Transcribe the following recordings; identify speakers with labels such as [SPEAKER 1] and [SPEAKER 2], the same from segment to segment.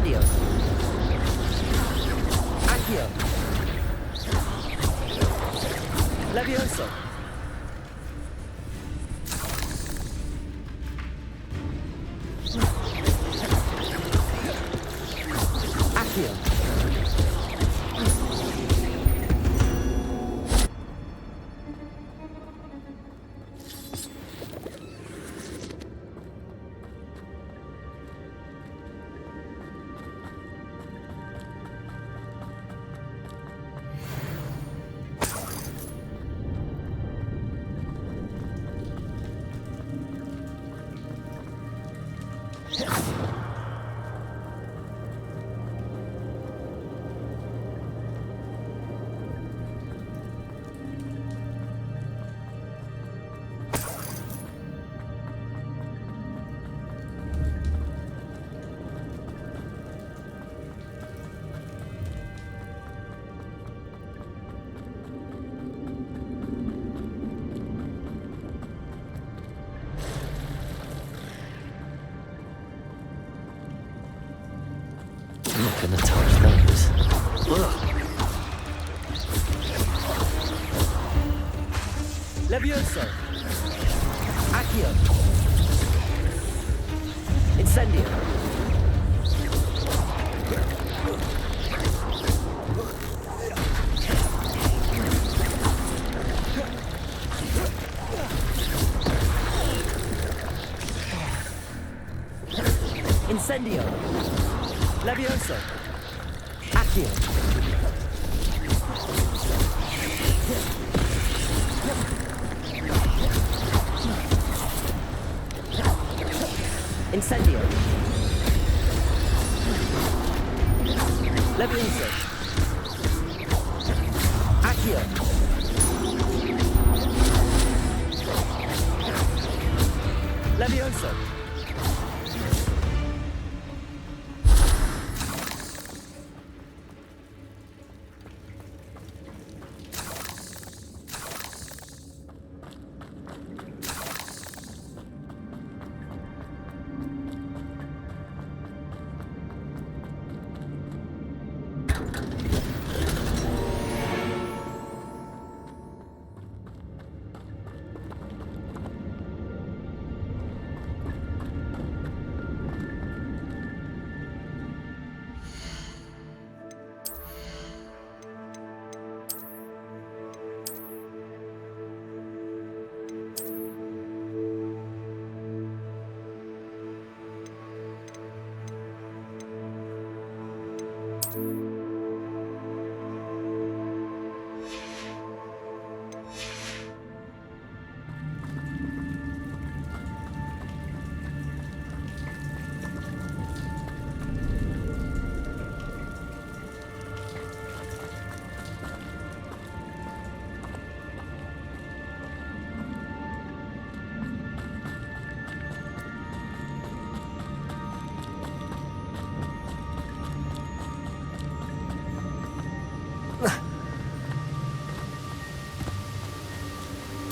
[SPEAKER 1] Incendio. Accio. Levioso. Accio.
[SPEAKER 2] I'm not gonna touch those. Ugh.
[SPEAKER 1] Levioso. Accio. Incendio. Incendio. Levioso. Accio. Incendio. Levioso. Accio. Levioso.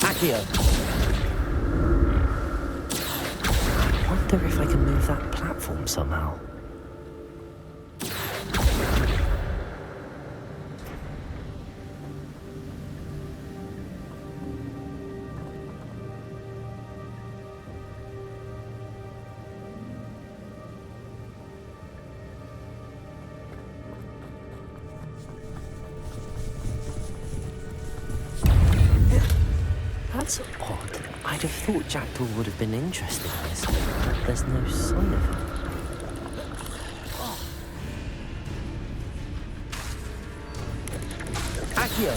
[SPEAKER 1] Accio.
[SPEAKER 2] I wonder if I can move that platform somehow. That's odd. I'd have thought Jackdaw would have been interested in this, but there's no sign of him.
[SPEAKER 1] Accio.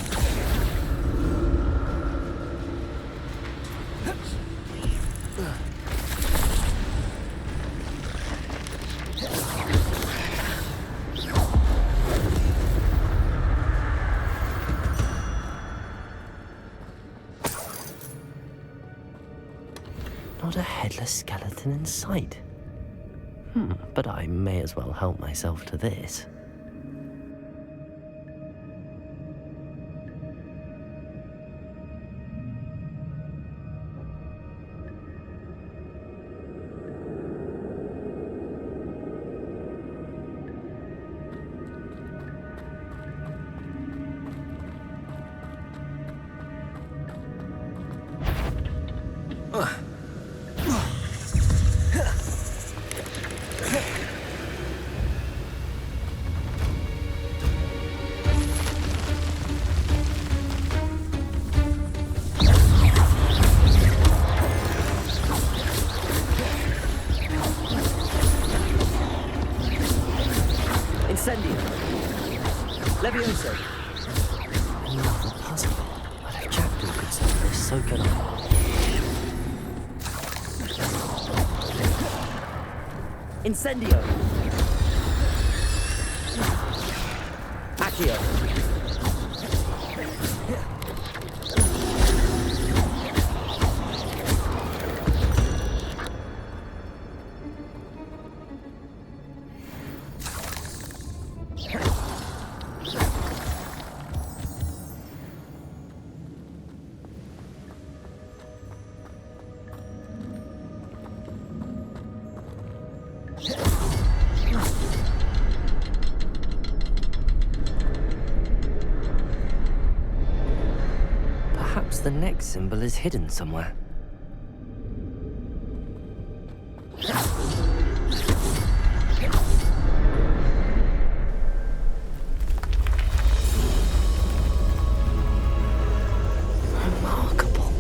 [SPEAKER 2] Not a headless skeleton in sight. But I may as well help myself to this.
[SPEAKER 1] Levioso.
[SPEAKER 2] Another puzzle. But if Jackdaw could solve this, so can I.
[SPEAKER 1] Incendio. Accio.
[SPEAKER 2] Perhaps the next symbol is hidden somewhere. Remarkable.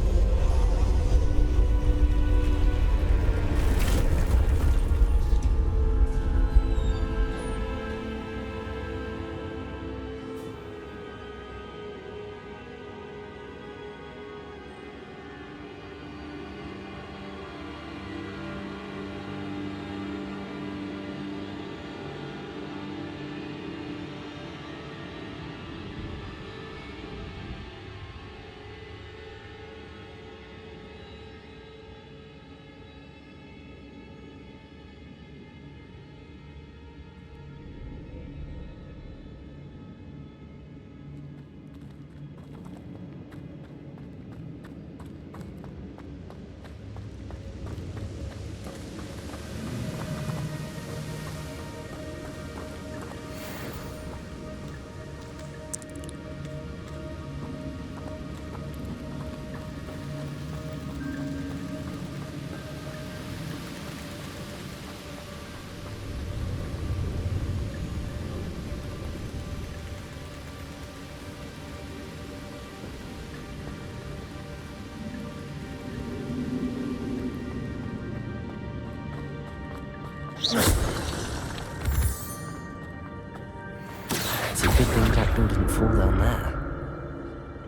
[SPEAKER 2] It's a good thing Jackdaw didn't fall down there.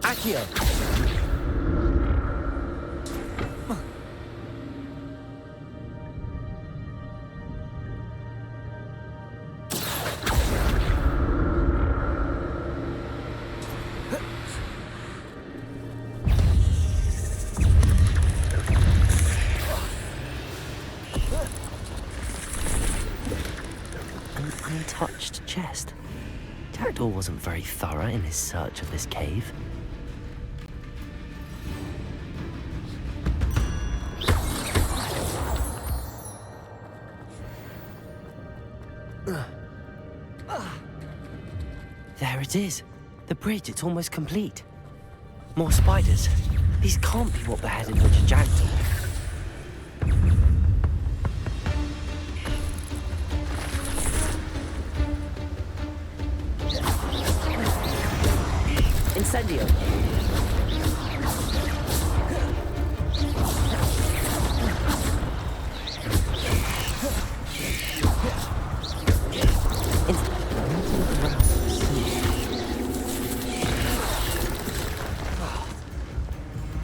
[SPEAKER 1] Accio.
[SPEAKER 2] An untouched chest. Jackdaw wasn't very thorough in his search of this cave. There it is. The bridge, it's almost complete. More spiders. These can't be what beheaded Richard Jackdaw.
[SPEAKER 1] Incendio.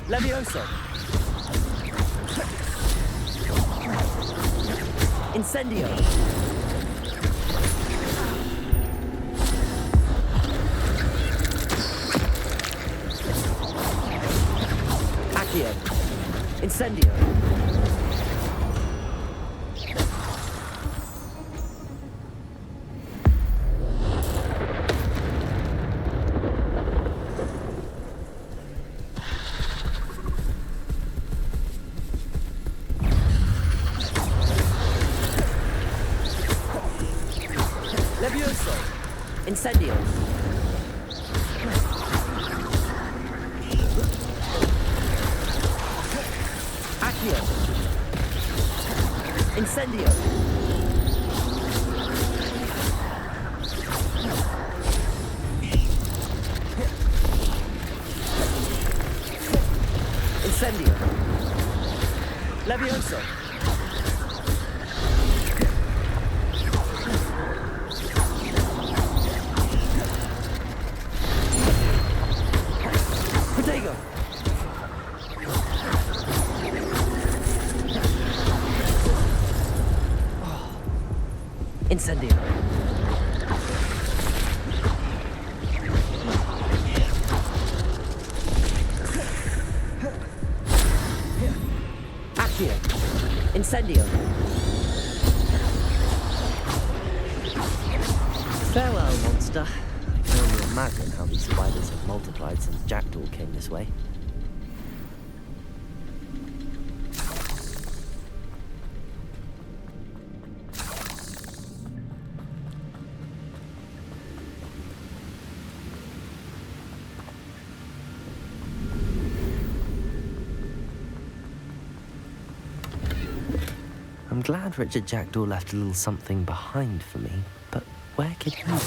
[SPEAKER 1] Levioso. Incendio. Accio. Incendio. Levioso. Incendio. Accio. Incendio. Incendio. Levioso. Incendio. Accio. Incendio.
[SPEAKER 2] Farewell, monster. I can only imagine how these spiders have multiplied since Jackdaw came this way. I'm glad Richard Jackdaw left a little something behind for me, but where could he be?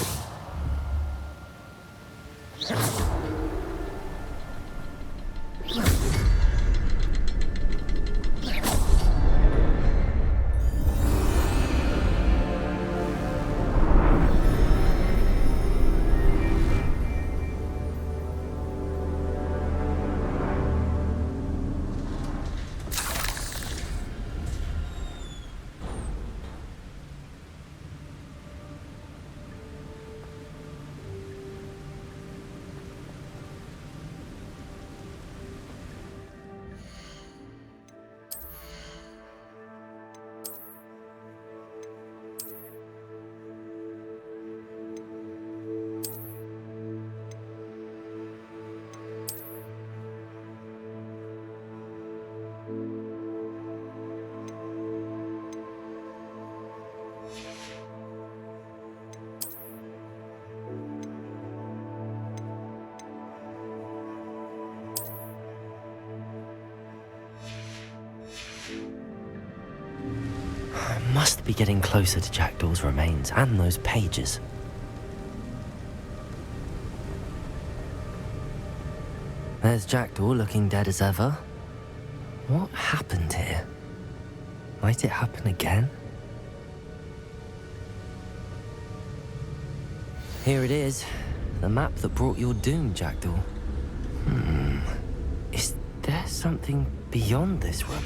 [SPEAKER 2] Must be getting closer to Jackdaw's remains and those pages. There's Jackdaw looking dead as ever. What happened here? Might it happen again? Here it is. The map that brought your doom, Jackdaw. Is there something beyond this room?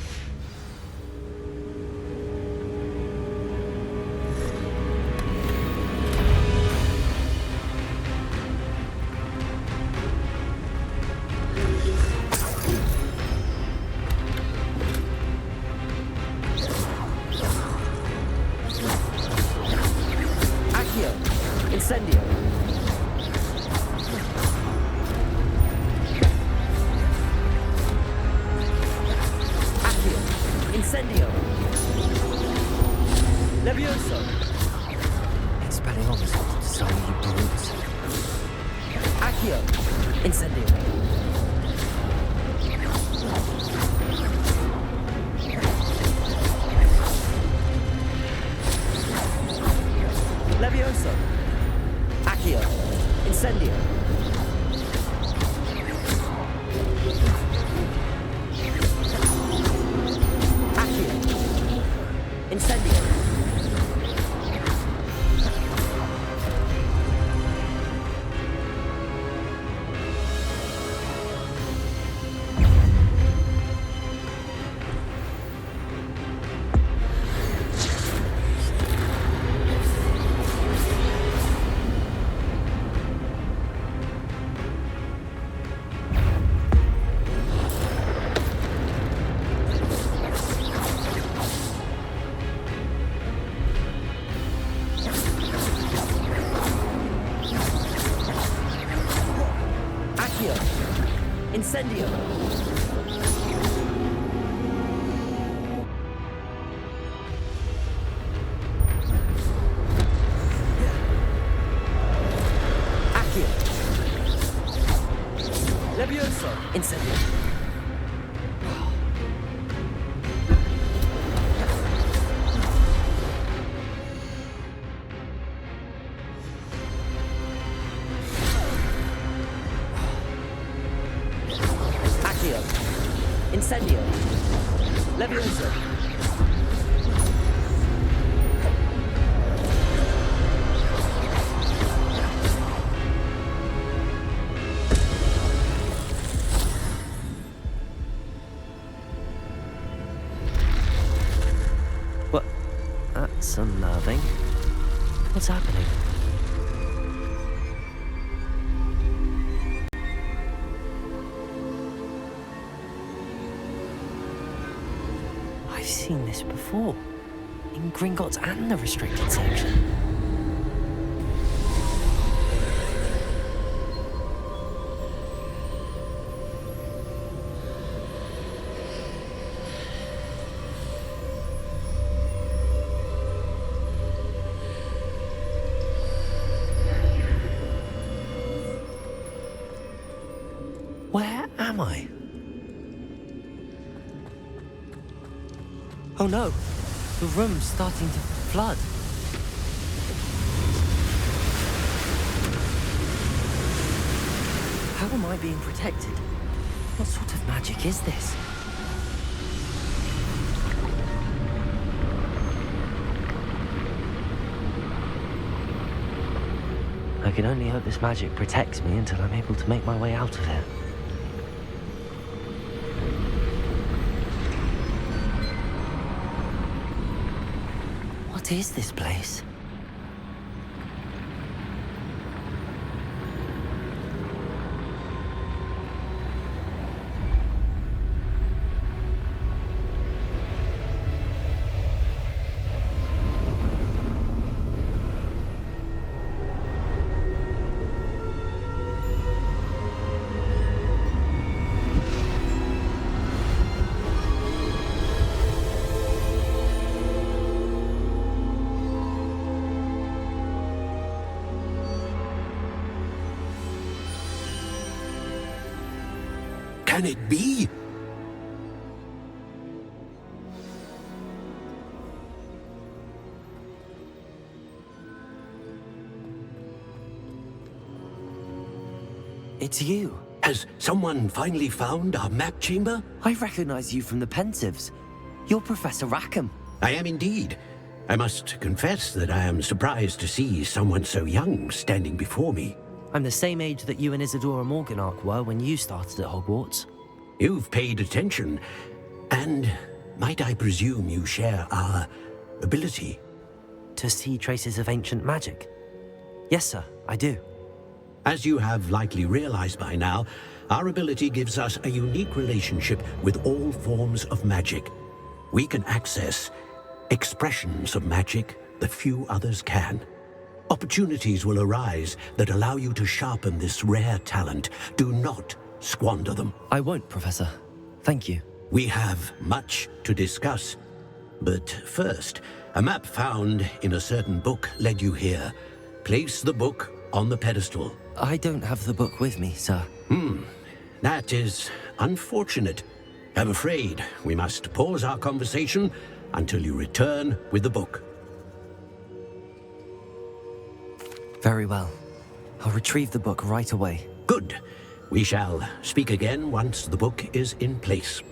[SPEAKER 1] Incendio. Accio. Incendio. Levioso.
[SPEAKER 2] Expelliarmus, so you brutes.
[SPEAKER 1] Accio. Incendio. Levioso. Accio. Incendio. Accio. Incendio. Incendio. Accio. Levioso. Incendio. Incendio. Levioso.
[SPEAKER 2] What? That's unnerving. What's happening? I've seen this before. In Gringotts and the restricted section. Where am I? Oh no! The room's starting to flood. How am I being protected? What sort of magic is this? I can only hope this magic protects me until I'm able to make my way out of here. What is this place?
[SPEAKER 3] Can it be?
[SPEAKER 2] It's you.
[SPEAKER 3] Has someone finally found our map chamber?
[SPEAKER 2] I recognize you from the Pensives. You're Professor Rackham.
[SPEAKER 3] I am indeed. I must confess that I am surprised to see someone so young standing before me.
[SPEAKER 2] I'm the same age that you and Isadora Morganach were when you started at Hogwarts.
[SPEAKER 3] You've paid attention, and might I presume you share our ability?
[SPEAKER 2] To see traces of ancient magic? Yes, sir, I do.
[SPEAKER 3] As you have likely realized by now, our ability gives us a unique relationship with all forms of magic. We can access expressions of magic that few others can. Opportunities will arise that allow you to sharpen this rare talent. Do not squander them.
[SPEAKER 2] I won't, Professor. Thank you.
[SPEAKER 3] We have much to discuss. But first, a map found in a certain book led you here. Place the book on the pedestal.
[SPEAKER 2] I don't have the book with me, sir.
[SPEAKER 3] That is unfortunate. I'm afraid we must pause our conversation until you return with the book.
[SPEAKER 2] Very well. I'll retrieve the book right away.
[SPEAKER 3] Good. We shall speak again once the book is in place.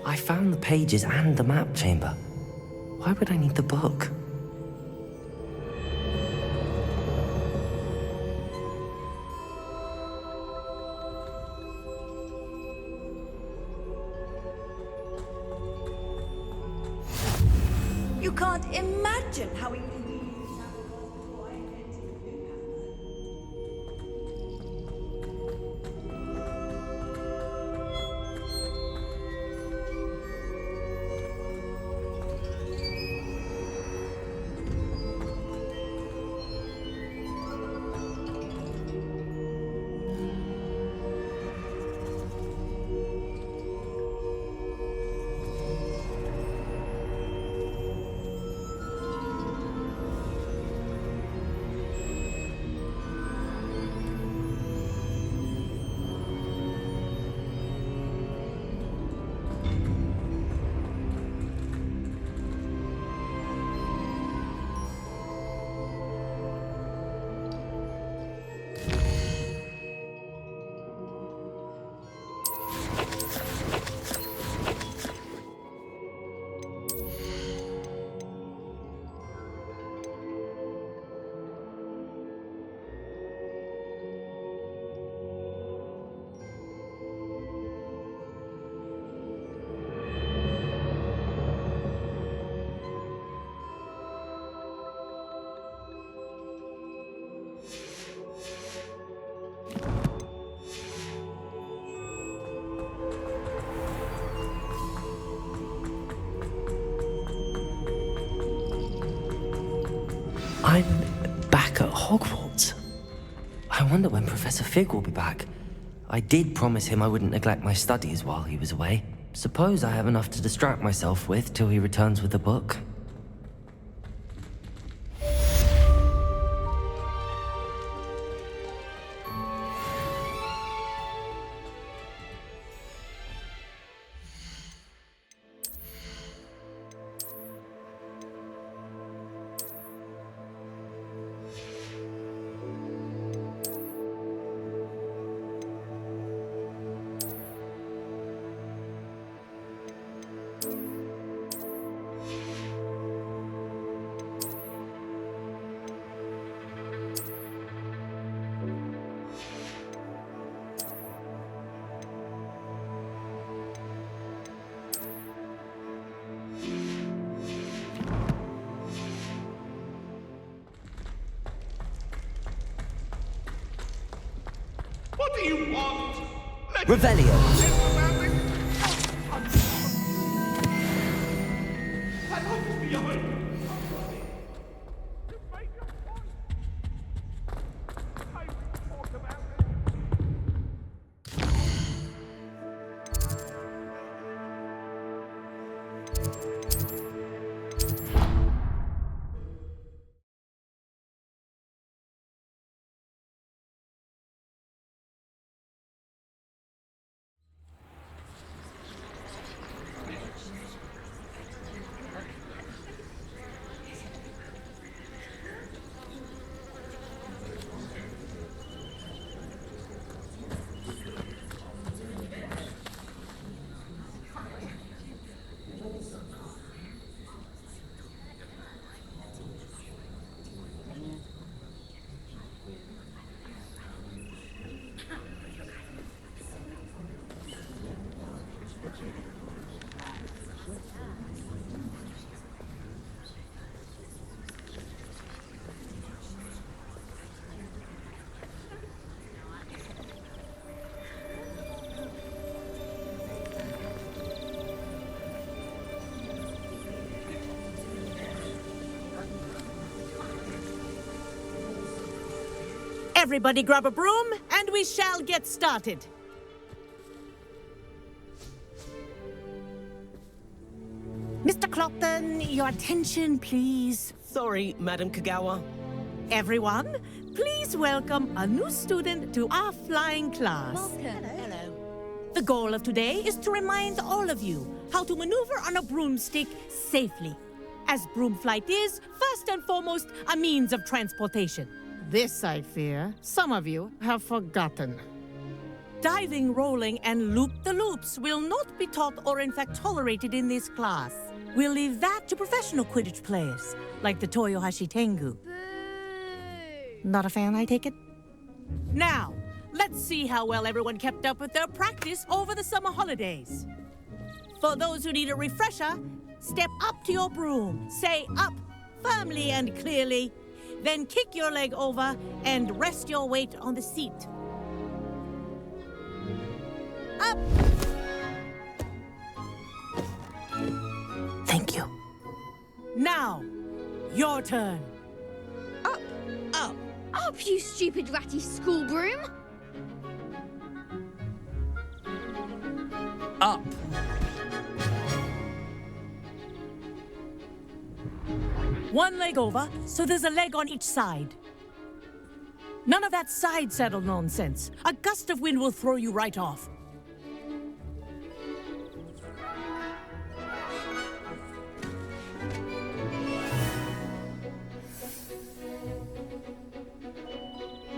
[SPEAKER 2] I found the pages and the map chamber. Why would I need the book?
[SPEAKER 4] You can't imagine how he...
[SPEAKER 2] I'm back at Hogwarts. I wonder when Professor Fig will be back. I did promise him I wouldn't neglect my studies while he was away. Suppose I have enough to distract myself with till he returns with the book.
[SPEAKER 5] What do you want?
[SPEAKER 1] Revelio.
[SPEAKER 5] I hope it's behind you.
[SPEAKER 6] Everybody grab a broom, and we shall get started. Mr. Clopton, your attention, please.
[SPEAKER 1] Sorry, Madam Kagawa.
[SPEAKER 6] Everyone, please welcome a new student to our flying class.
[SPEAKER 4] Hello.
[SPEAKER 6] The goal of today is to remind all of you how to maneuver on a broomstick safely, as broom flight is, first and foremost, a means of transportation. This, I fear, some of you have forgotten. Diving, rolling, and loop-the-loops will not be taught or in fact tolerated in this class. We'll leave that to professional Quidditch players, like the Toyohashi Tengu. Not a fan, I take it? Now, let's see how well everyone kept up with their practice over the summer holidays. For those who need a refresher, step up to your broom, say up firmly and clearly, then kick your leg over and rest your weight on the seat. Up! Thank you. Now, your turn.
[SPEAKER 7] Up!
[SPEAKER 6] Up!
[SPEAKER 7] Up, you stupid ratty school broom!
[SPEAKER 2] Up.
[SPEAKER 6] One leg over, so there's a leg on each side. None of that side saddle nonsense. A gust of wind will throw you right off.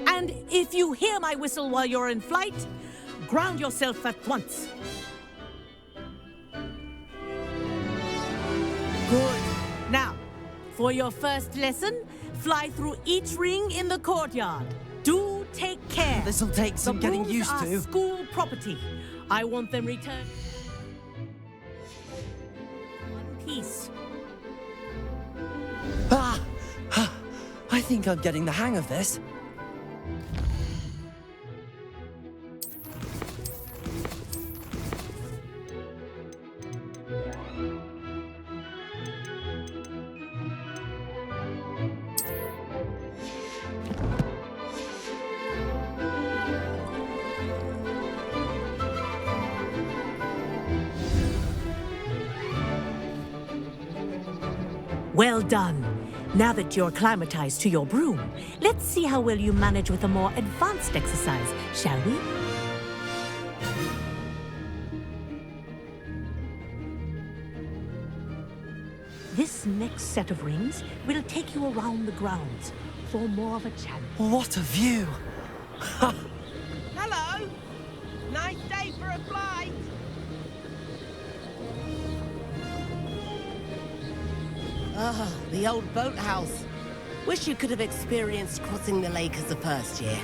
[SPEAKER 6] And if you hear my whistle while you're in flight, ground yourself at once. Good. Now, for your first lesson, fly through each ring in the courtyard. Do take care.
[SPEAKER 2] This'll take some getting used
[SPEAKER 6] The brooms
[SPEAKER 2] to.
[SPEAKER 6] are school property. I want them returned in one piece.
[SPEAKER 2] I think I'm getting the hang of this.
[SPEAKER 6] Well done. Now that you're acclimatized to your broom, let's see how well you manage with a more advanced exercise, shall we? This next set of rings will take you around the grounds for more of a challenge.
[SPEAKER 2] What a view!
[SPEAKER 1] Hello! Nice day for a flight! Ah, the old boathouse. Wish you could have experienced crossing the lake as a first year.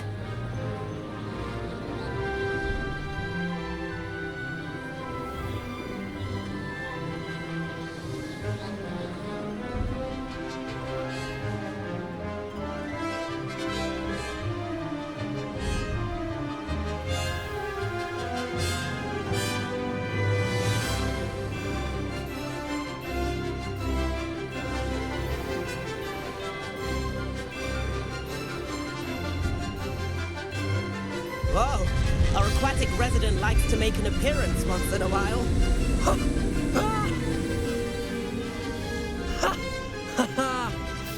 [SPEAKER 1] Whoa, our aquatic resident likes to make an appearance once in a while.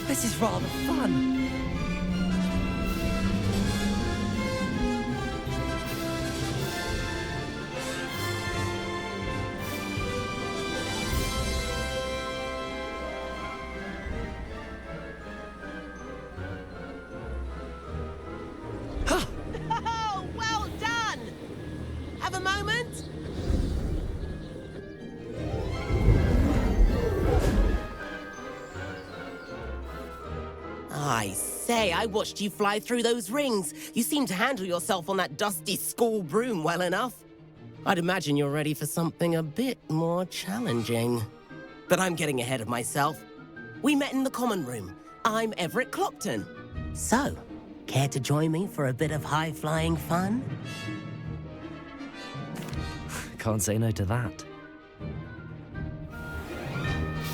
[SPEAKER 2] This is rather fun.
[SPEAKER 1] Oh, well done! Have a moment? I say, I watched you fly through those rings. You seem to handle yourself on that dusty school broom well enough. I'd imagine you're ready for something a bit more challenging. But I'm getting ahead of myself. We met in the common room. I'm Everett Clopton. So, care to join me for a bit of high-flying fun?
[SPEAKER 2] Can't say no to that.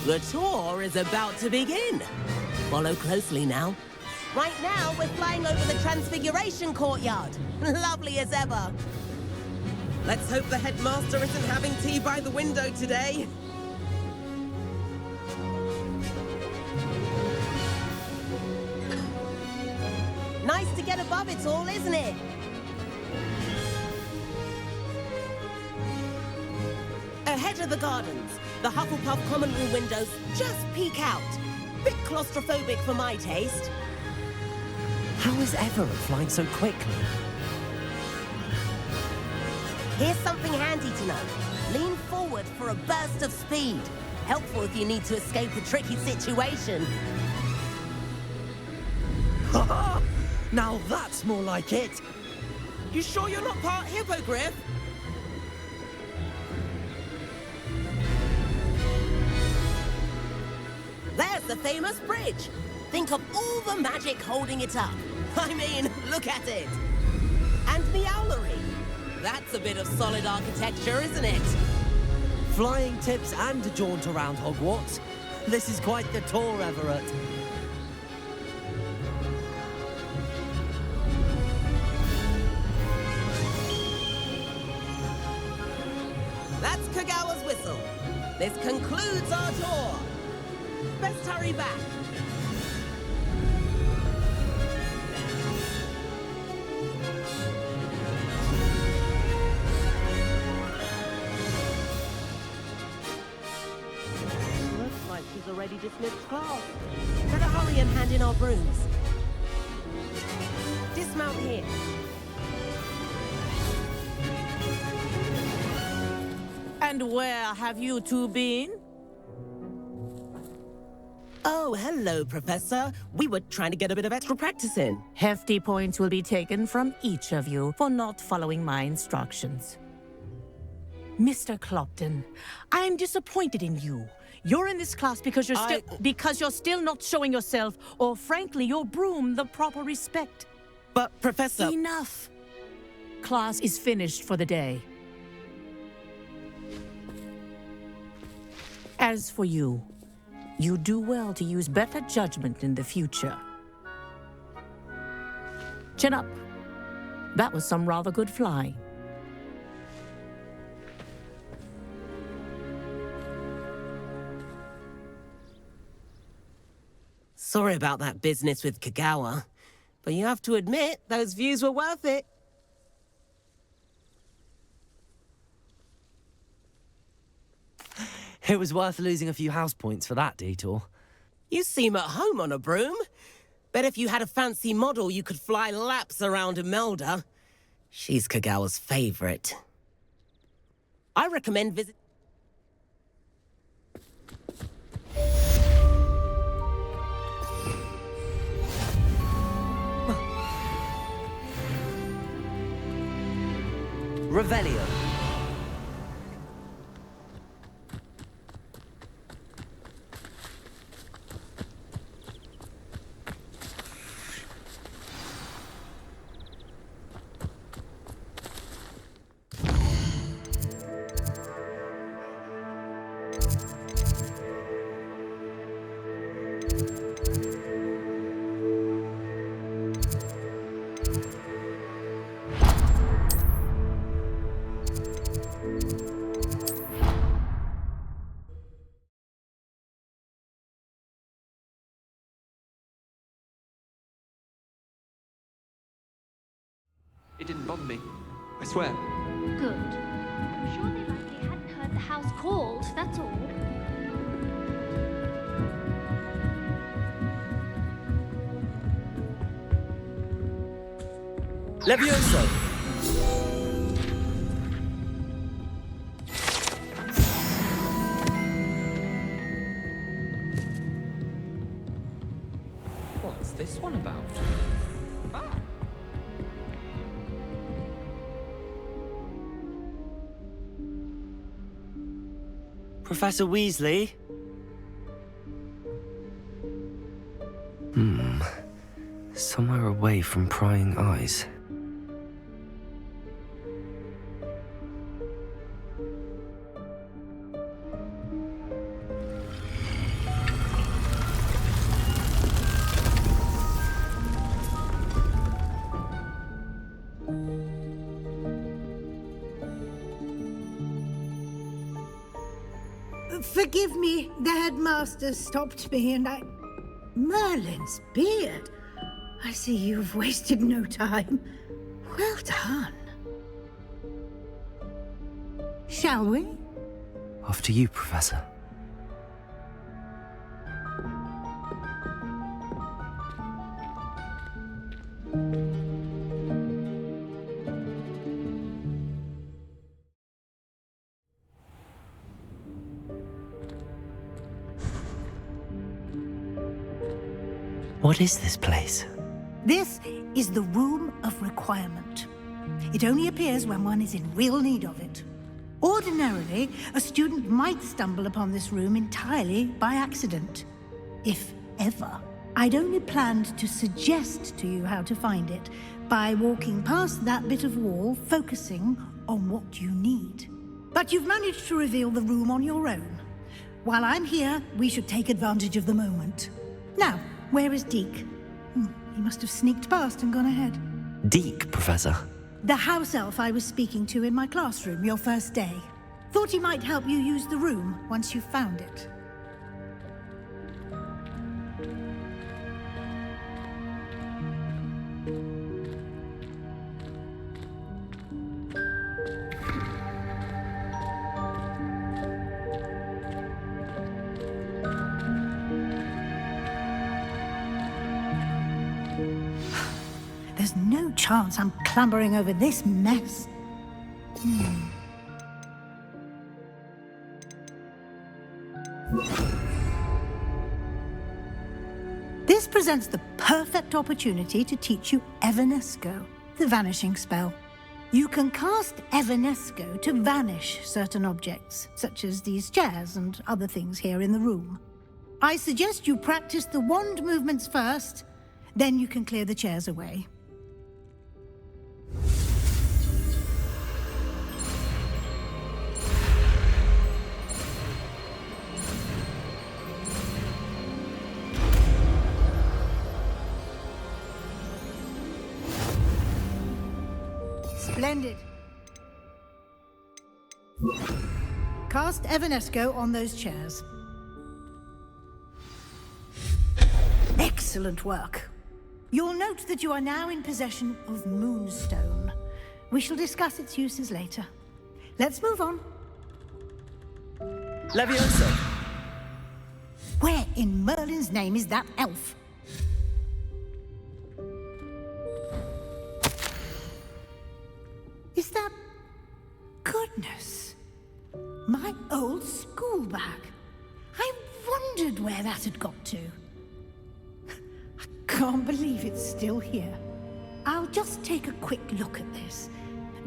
[SPEAKER 1] The tour is about to begin. Follow closely now. Right now, we're flying over the Transfiguration Courtyard. Lovely as ever. Let's hope the headmaster isn't having tea by the window today. Nice to get above it all, isn't it? Ahead of the gardens, the Hufflepuff common room windows just peek out. Bit claustrophobic for my taste.
[SPEAKER 2] How is Everett flying so quickly?
[SPEAKER 1] Here's something handy to know. Lean forward for a burst of speed. Helpful if you need to escape a tricky situation.
[SPEAKER 8] Ha! Now that's more like it.
[SPEAKER 1] You sure you're not part hippogriff? There's the famous bridge. Think of all the magic holding it up. I mean, look at it. And the owlery. That's a bit of solid architecture, isn't it?
[SPEAKER 8] Flying tips and a jaunt around Hogwarts. This is quite the tour, Everett.
[SPEAKER 1] That's Kagawa's whistle. This concludes our tour. Best hurry back. Looks like she's already dismissed class. Better hurry and hand in our brooms. Dismount here.
[SPEAKER 6] And where have you two been?
[SPEAKER 1] Oh, hello, Professor. We were trying to get a bit of extra practice in.
[SPEAKER 6] Hefty points will be taken from each of you for not following my instructions. Mr. Clopton, I am disappointed in you. You're in this class because you're still not showing yourself, or frankly, your broom the proper respect.
[SPEAKER 1] But, Professor...
[SPEAKER 6] Enough. Class is finished for the day. As for you, you do well to use better judgment in the future. Chin up. That was some rather good flying.
[SPEAKER 1] Sorry about that business with Kagawa, but you have to admit, those views were worth it.
[SPEAKER 8] It was worth losing a few house points for that detour.
[SPEAKER 1] You seem at home on a broom. Bet if you had a fancy model, you could fly laps around Imelda. She's Kagawa's favorite. I recommend visit...
[SPEAKER 8] Revelio.
[SPEAKER 9] It didn't bother me. I swear.
[SPEAKER 7] Good. I'm sure they likely hadn't heard the house called, that's all.
[SPEAKER 8] Levioso!
[SPEAKER 9] What's this one about? Ah!
[SPEAKER 8] Professor Weasley?
[SPEAKER 2] Somewhere away from prying eyes.
[SPEAKER 10] Forgive me, the headmaster stopped me and I... Merlin's beard. I see you've wasted no time. Well done. Shall we?
[SPEAKER 2] After you, Professor. What is this place?
[SPEAKER 10] This is the Room of Requirement. It only appears when one is in real need of it. Ordinarily, a student might stumble upon this room entirely by accident. If ever. I'd only planned to suggest to you how to find it by walking past that bit of wall, focusing on what you need. But you've managed to reveal the room on your own. While I'm here, we should take advantage of the moment. Now, where is Deke? He must have sneaked past and gone ahead.
[SPEAKER 2] Deke, Professor.
[SPEAKER 10] The house elf I was speaking to in my classroom your first day. Thought he might help you use the room once you found it. There's no chance I'm clambering over this mess. This presents the perfect opportunity to teach you Evanesco, the vanishing spell. You can cast Evanesco to vanish certain objects, such as these chairs and other things here in the room. I suggest you practice the wand movements first, then you can clear the chairs away. Splendid. Cast Evanesco on those chairs. Excellent work. You'll note that you are now in possession of Moonstone. We shall discuss its uses later. Let's move on.
[SPEAKER 8] Levioso!
[SPEAKER 10] Where in Merlin's name is that elf? Is that... Goodness. My old school bag. I wondered where that had got to. I can't believe it's still here. I'll just take a quick look at this.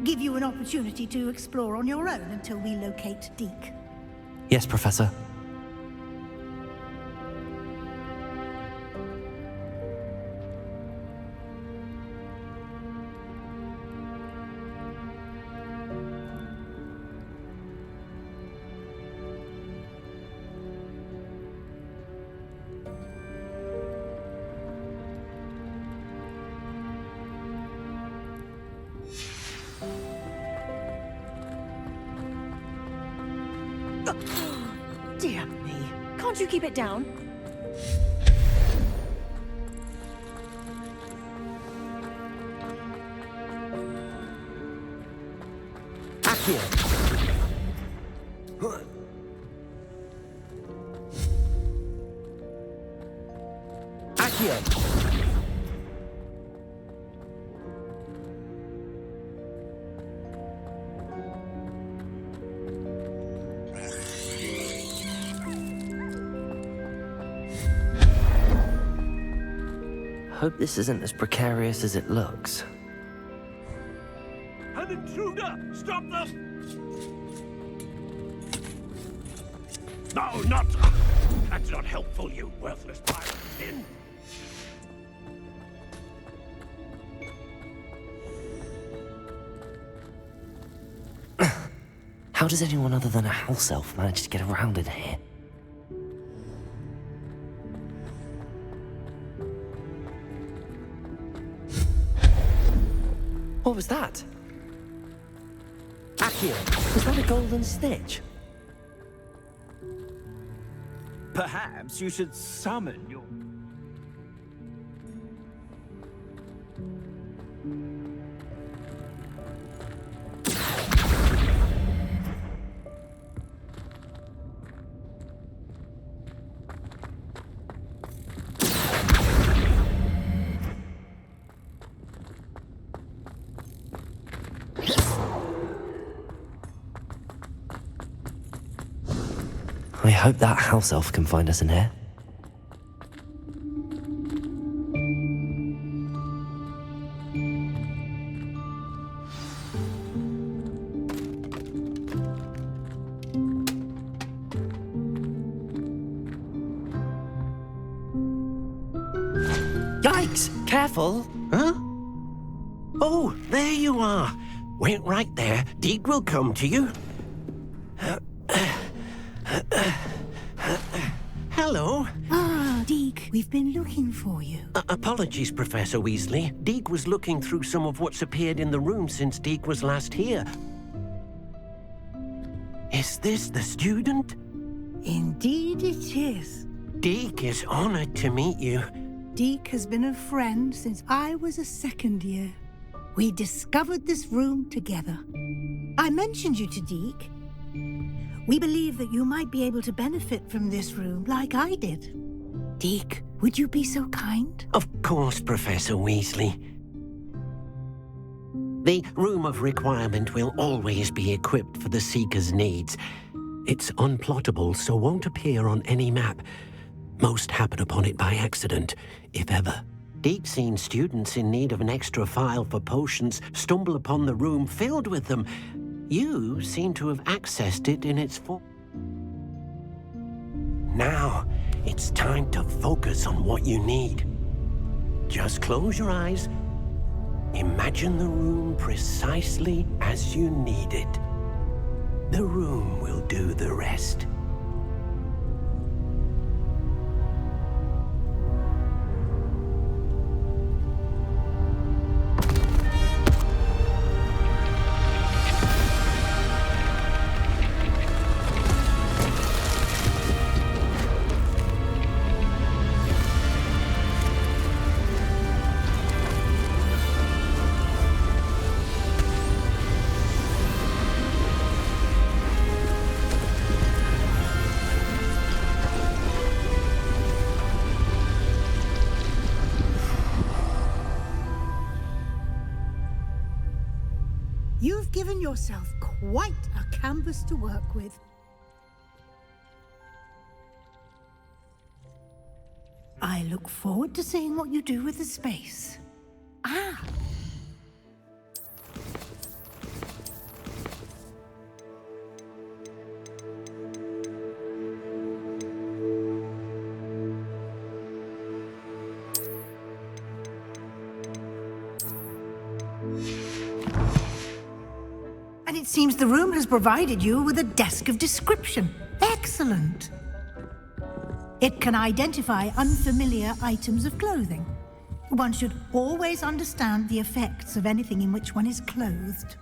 [SPEAKER 10] Give you an opportunity to explore on your own until we locate Deke.
[SPEAKER 2] Yes, Professor.
[SPEAKER 11] Dear me. Can't you keep it down?
[SPEAKER 8] AQUI! AQUI!
[SPEAKER 2] Hope this isn't as precarious as it looks.
[SPEAKER 5] An intruder! Stop them! No, not... That's not helpful, you worthless pirate tin.
[SPEAKER 2] How does anyone other than a house elf manage to get around in here? What was that?
[SPEAKER 8] AQUI!
[SPEAKER 2] Was that a golden snitch?
[SPEAKER 5] Perhaps you should summon your...
[SPEAKER 2] I hope that house elf can find us in here. Thanks. Careful.
[SPEAKER 5] Huh? Oh, there you are. Wait right there. Deke will come to you. Hello.
[SPEAKER 10] Ah, Deke, we've been looking for you.
[SPEAKER 5] Apologies, Professor Weasley. Deke was looking through some of what's appeared in the room since Deke was last here. Is this the student?
[SPEAKER 10] Indeed it is.
[SPEAKER 5] Deke is honored to meet you.
[SPEAKER 10] Deke has been a friend since I was a second year. We discovered this room together. I mentioned you to Deke. We believe that you might be able to benefit from this room like I did. Deke, would you be so kind?
[SPEAKER 5] Of course, Professor Weasley. The Room of Requirement will always be equipped for the Seeker's needs. It's unplottable, so won't appear on any map. Most happen upon it by accident, if ever. Deke's seen students in need of an extra file for potions stumble upon the room filled with them. You seem to have accessed it in its form. Now, it's time to focus on what you need. Just close your eyes. Imagine the room precisely as you need it. The room will do the rest.
[SPEAKER 10] You've given yourself quite a canvas to work with. I look forward to seeing what you do with the space. Ah! And it seems the room has provided you with a desk of description. Excellent. It can identify unfamiliar items of clothing. One should always understand the effects of anything in which one is clothed.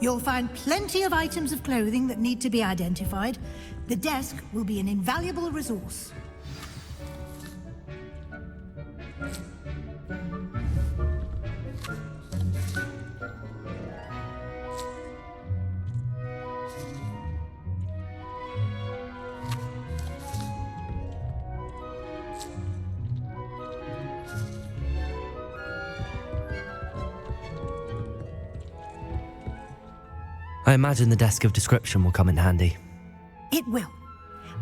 [SPEAKER 10] You'll find plenty of items of clothing that need to be identified. The desk will be an invaluable resource.
[SPEAKER 2] I imagine the desk of description will come in handy.
[SPEAKER 10] It will.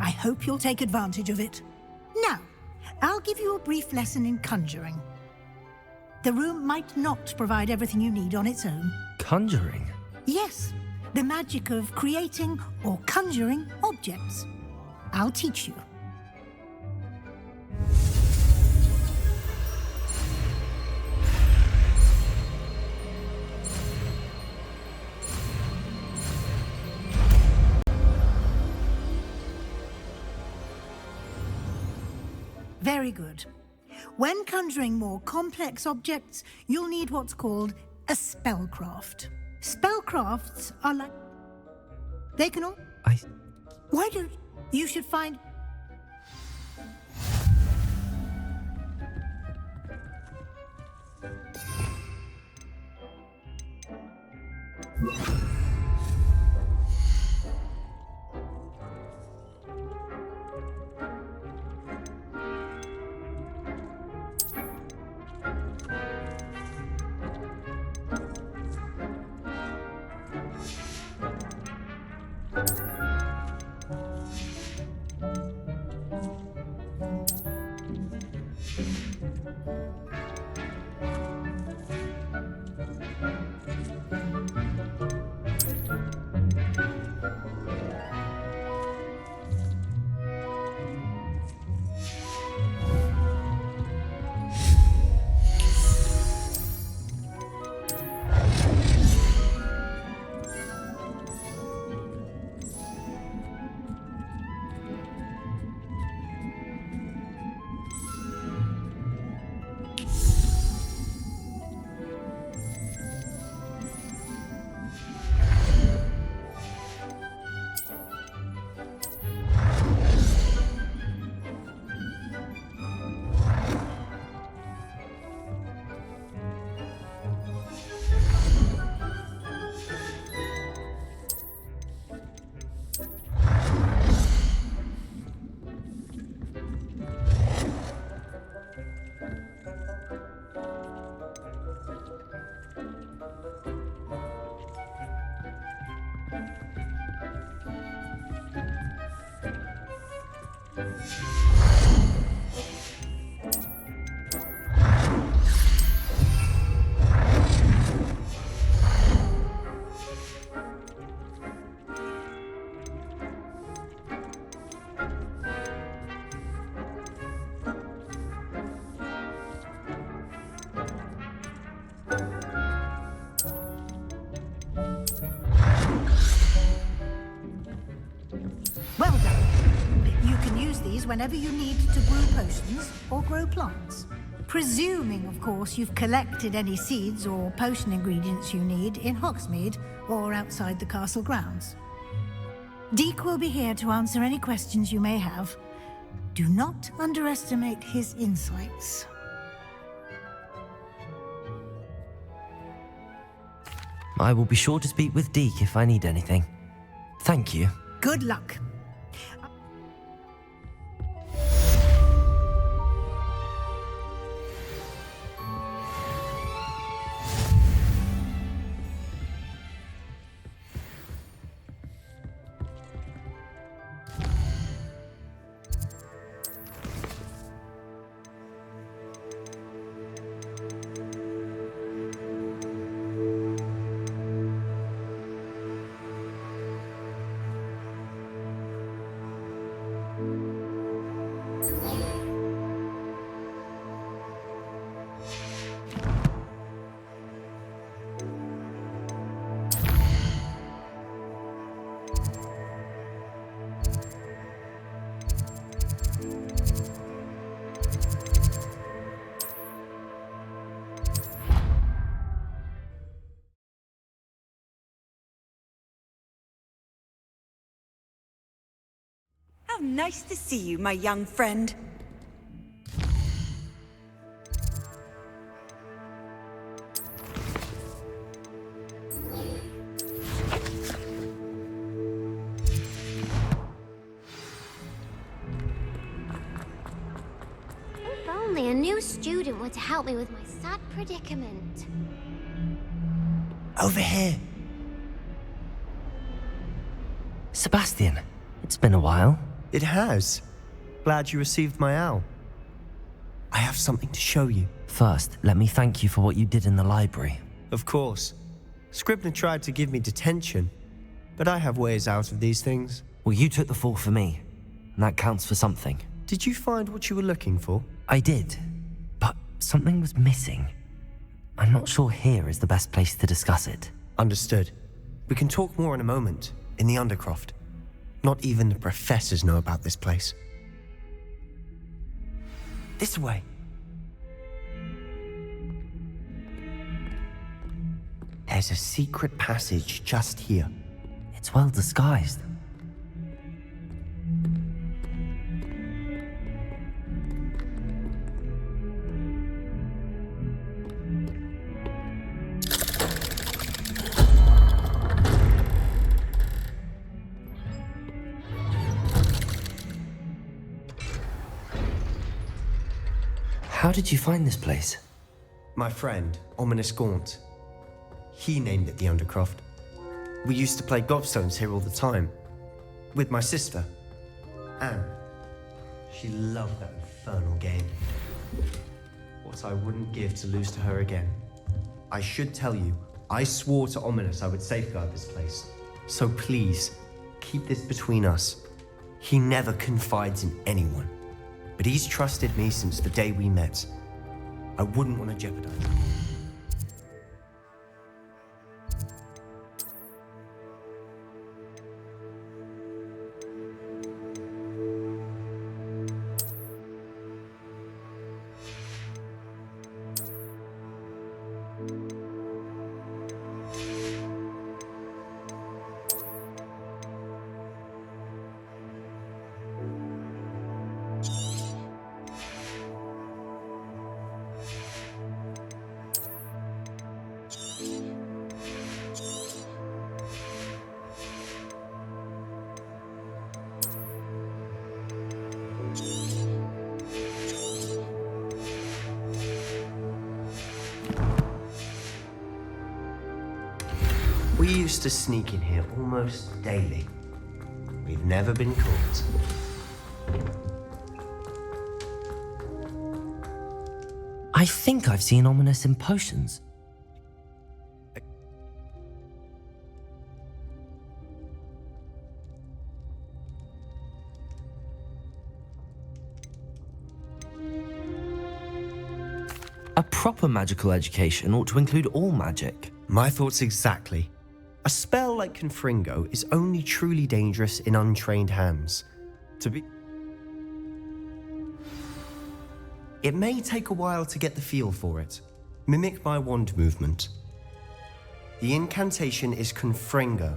[SPEAKER 10] I hope you'll take advantage of it. Now, I'll give you a brief lesson in conjuring. The room might not provide everything you need on its own.
[SPEAKER 2] Conjuring?
[SPEAKER 10] Yes, the magic of creating or conjuring objects. I'll teach you. Very good. When conjuring more complex objects, you'll need what's called a spellcraft. Spellcrafts are like... They can all... Why don't... You should find... Well done. You can use these whenever you need to brew potions or grow plants. Presuming, of course, you've collected any seeds or potion ingredients you need in Hogsmeade or outside the castle grounds. Deke will be here to answer any questions you may have. Do not underestimate his insights.
[SPEAKER 2] I will be sure to speak with Deke if I need anything. Thank you.
[SPEAKER 10] Good luck.
[SPEAKER 4] How nice to see you, my young friend.
[SPEAKER 7] If only a new student were to help me with my sad predicament.
[SPEAKER 8] Over here.
[SPEAKER 2] Sebastian, it's been a while.
[SPEAKER 8] It has. Glad you received my owl. I have something to show you.
[SPEAKER 2] First, let me thank you for what you did in the library.
[SPEAKER 8] Of course. Scribner tried to give me detention, but I have ways out of these things.
[SPEAKER 2] Well, you took the fall for me, and that counts for something.
[SPEAKER 8] Did you find what you were looking for?
[SPEAKER 2] I did, but something was missing. I'm not sure here is the best place to discuss it.
[SPEAKER 8] Understood. We can talk more in a moment, in the Undercroft. Not even the professors know about this place. This way. There's a secret passage just here.
[SPEAKER 2] It's well disguised. How did you find this place?
[SPEAKER 8] My friend, Ominous Gaunt. He named it the Undercroft. We used to play gobstones here all the time. With my sister, Anne. She loved that infernal game. what I wouldn't give to lose to her again. I should tell you, I swore to Ominous I would safeguard this place. So please, keep this between us. He never confides in anyone, but he's trusted me since the day we met. I wouldn't want to jeopardize it. We used to sneak in here almost daily. We've never been caught.
[SPEAKER 2] I think I've seen Ominous in potions. A proper magical education ought to include all magic.
[SPEAKER 8] My thoughts exactly. A spell like Confringo is only truly dangerous in untrained hands. It may take a while to get the feel for it. Mimic my wand movement. The incantation is Confringo.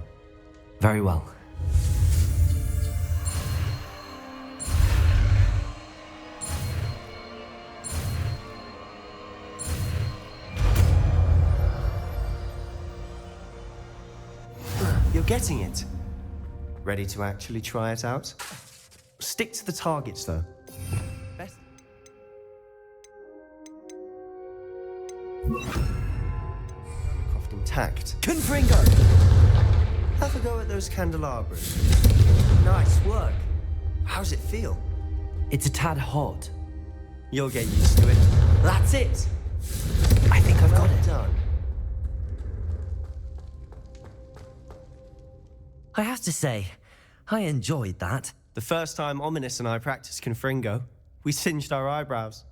[SPEAKER 2] Very well.
[SPEAKER 8] You're getting it. Ready to actually try it out? Stick to the targets, though. Best. Croft intact. Confringo! Have a go at those candelabras. Nice work. How's it feel?
[SPEAKER 2] It's a tad hot.
[SPEAKER 8] You'll get used to it. That's it!
[SPEAKER 2] I think I've got it.
[SPEAKER 8] Done.
[SPEAKER 2] I have to say, I enjoyed that.
[SPEAKER 8] The first time Ominous and I practiced Confringo, we singed our eyebrows.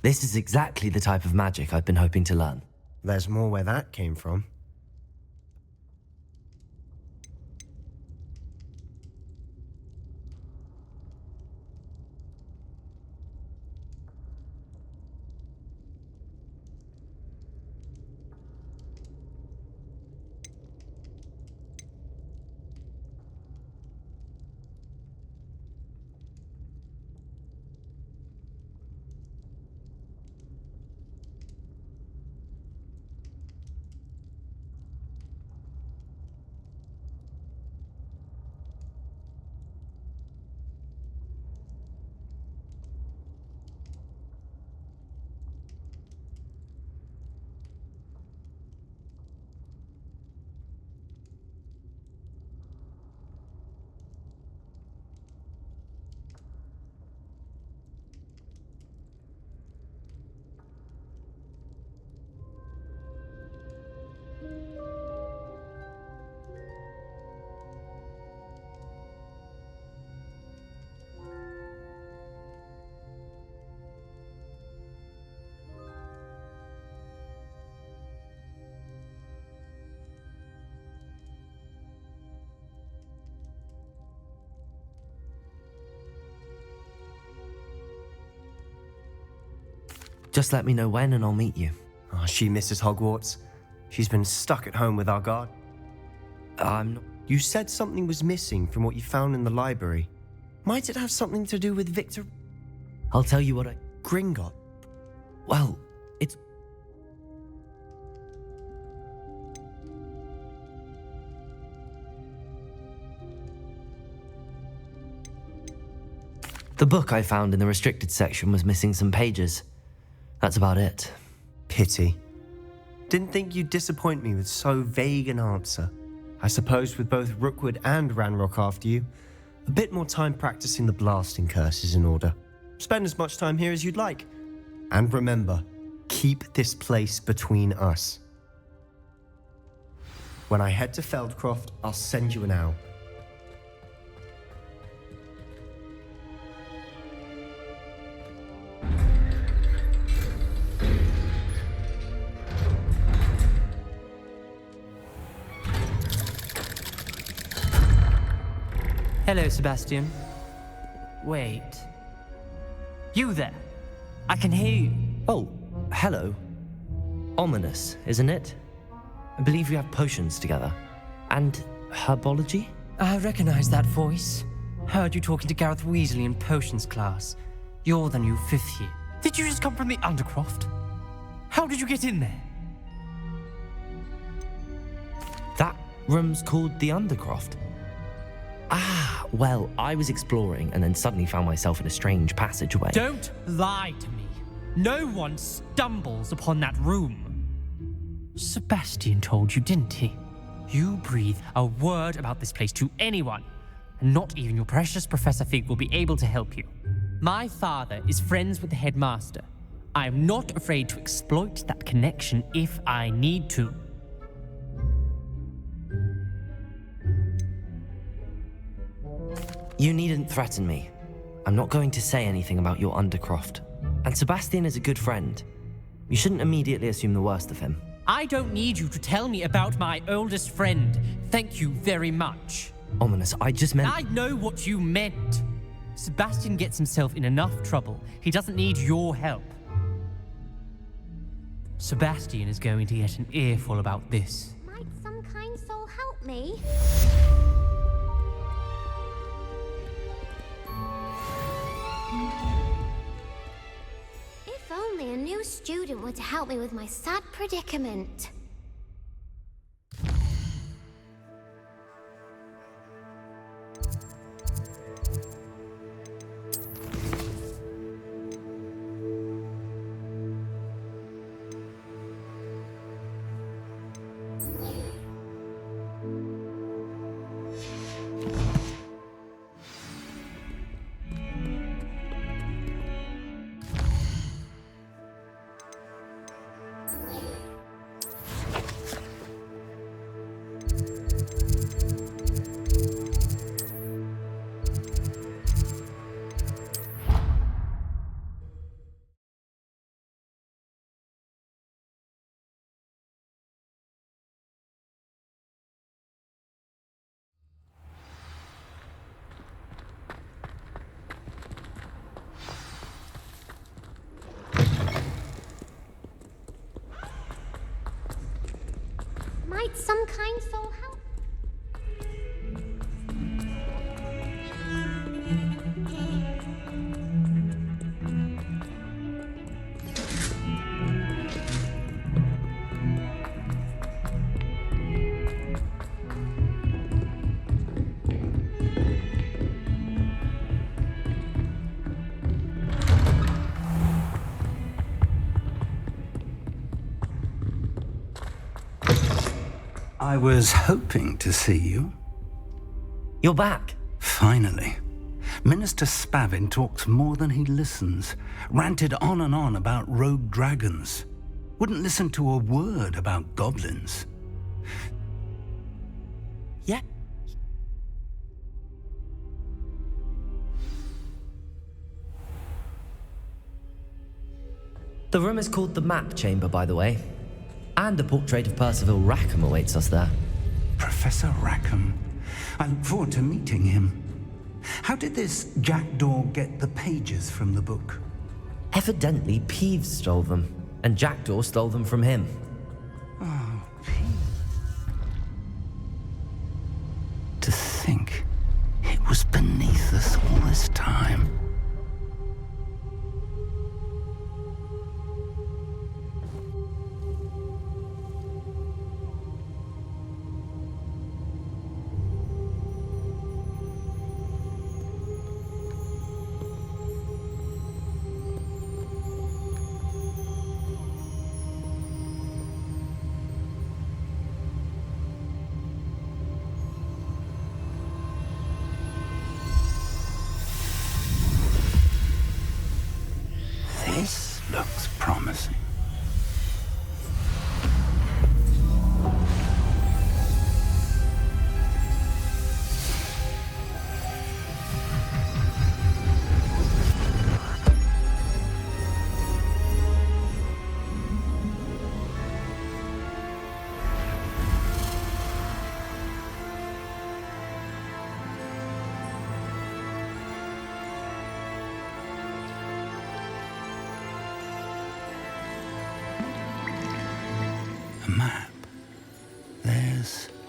[SPEAKER 2] This is exactly the type of magic I've been hoping to learn.
[SPEAKER 8] There's more where that came from.
[SPEAKER 2] Just let me know when and I'll meet you.
[SPEAKER 8] Oh, she misses Hogwarts. She's been stuck at home with our guard.
[SPEAKER 2] I'm not...
[SPEAKER 8] You said something was missing from what you found in the library. Might it have something to do with Victor...
[SPEAKER 2] I'll tell you what I...
[SPEAKER 8] Gringotts?
[SPEAKER 2] Well, it's... The book I found in the restricted section was missing some pages. That's about it.
[SPEAKER 8] Pity. Didn't think you'd disappoint me with so vague an answer. I suppose with both Rookwood and Ranrock after you, A bit more time practicing the blasting curse is in order. Spend as much time here as you'd like. And remember, keep this place between us. When I head to Feldcroft, I'll send you an owl.
[SPEAKER 12] Hello, Sebastian. Wait. You there? I can hear you.
[SPEAKER 2] Oh, hello. Ominous, isn't it? I believe we have potions together. And herbology?
[SPEAKER 12] I recognize that voice. Heard you talking to Gareth Weasley in potions class. You're the new 5th year. Did you just come from the Undercroft? How did you get in there?
[SPEAKER 2] That room's called the Undercroft. Ah, well, I was exploring and then suddenly found myself in a strange passageway.
[SPEAKER 12] Don't lie to me. No one stumbles upon that room. Sebastian told you, didn't he? You breathe a word about this place to anyone, and not even your precious Professor Fig will be able to help you. My father is friends with the headmaster. I am not afraid to exploit that connection if I need to.
[SPEAKER 2] You needn't threaten me. I'm not going to say anything about your Undercroft. And Sebastian is a good friend. You shouldn't immediately assume the worst of him.
[SPEAKER 12] I don't need you to tell me about my oldest friend. Thank you very much.
[SPEAKER 2] Ominous, I just meant...
[SPEAKER 12] I know what you meant. Sebastian gets himself in enough trouble. He doesn't need your help. Sebastian is going to get an earful about this.
[SPEAKER 7] Might some kind soul help me? If only a new student were to help me with my sad predicament. Might some kind soul help?
[SPEAKER 13] I was hoping to see you.
[SPEAKER 2] You're back.
[SPEAKER 13] Finally. Minister Spavin talks more than he listens. Ranted on and on about rogue dragons. Wouldn't listen to a word about goblins.
[SPEAKER 2] Yeah. The room is called the Map Chamber, by the way. And a portrait of Percival Rackham awaits us there.
[SPEAKER 13] Professor Rackham. I look forward to meeting him. How did this jackdaw get the pages from the book?
[SPEAKER 2] Evidently, Peeves stole them, and Jackdaw stole them from him.
[SPEAKER 13] Oh, Peeves. To think it was beneath us all this time.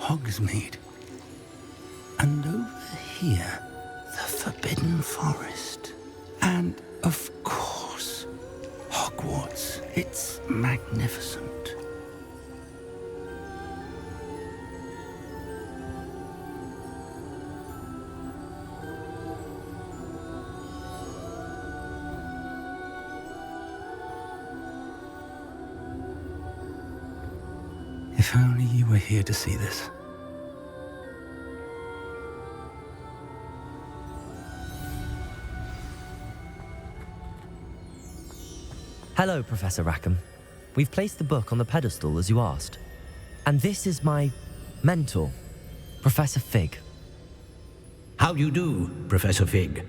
[SPEAKER 13] Hogsmeade. And over here, the Forbidden Forest. And, of course, Hogwarts. It's magnificent. If only you were here to see this.
[SPEAKER 2] Hello, Professor Rackham. We've placed the book on the pedestal as you asked. And this is my mentor, Professor Fig.
[SPEAKER 3] How do you do, Professor Fig?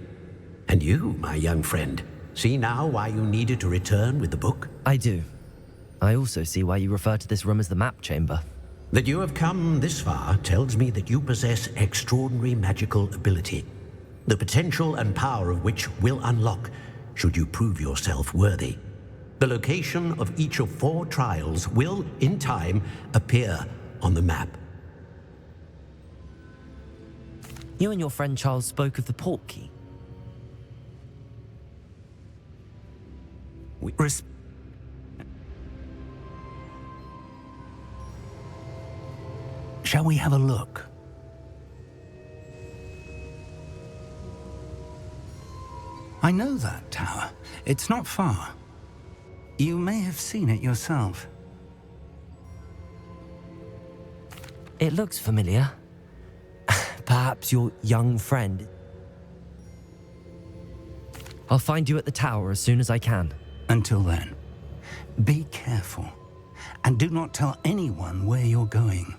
[SPEAKER 3] And you, my young friend, see now why you needed to return with the book?
[SPEAKER 2] I do. I also see why you refer to this room as the map chamber.
[SPEAKER 3] That you have come this far tells me that you possess extraordinary magical ability, the potential and power of which will unlock should you prove yourself worthy. The location of each of 4 trials will, in time, appear on the map.
[SPEAKER 2] You and your friend Charles spoke of the port key.
[SPEAKER 13] Shall we have a look? I know that tower. It's not far. You may have seen it yourself.
[SPEAKER 2] It looks familiar. Perhaps your young friend. I'll find you at the tower as soon as I can.
[SPEAKER 13] Until then, be careful. And do not tell anyone where you're going.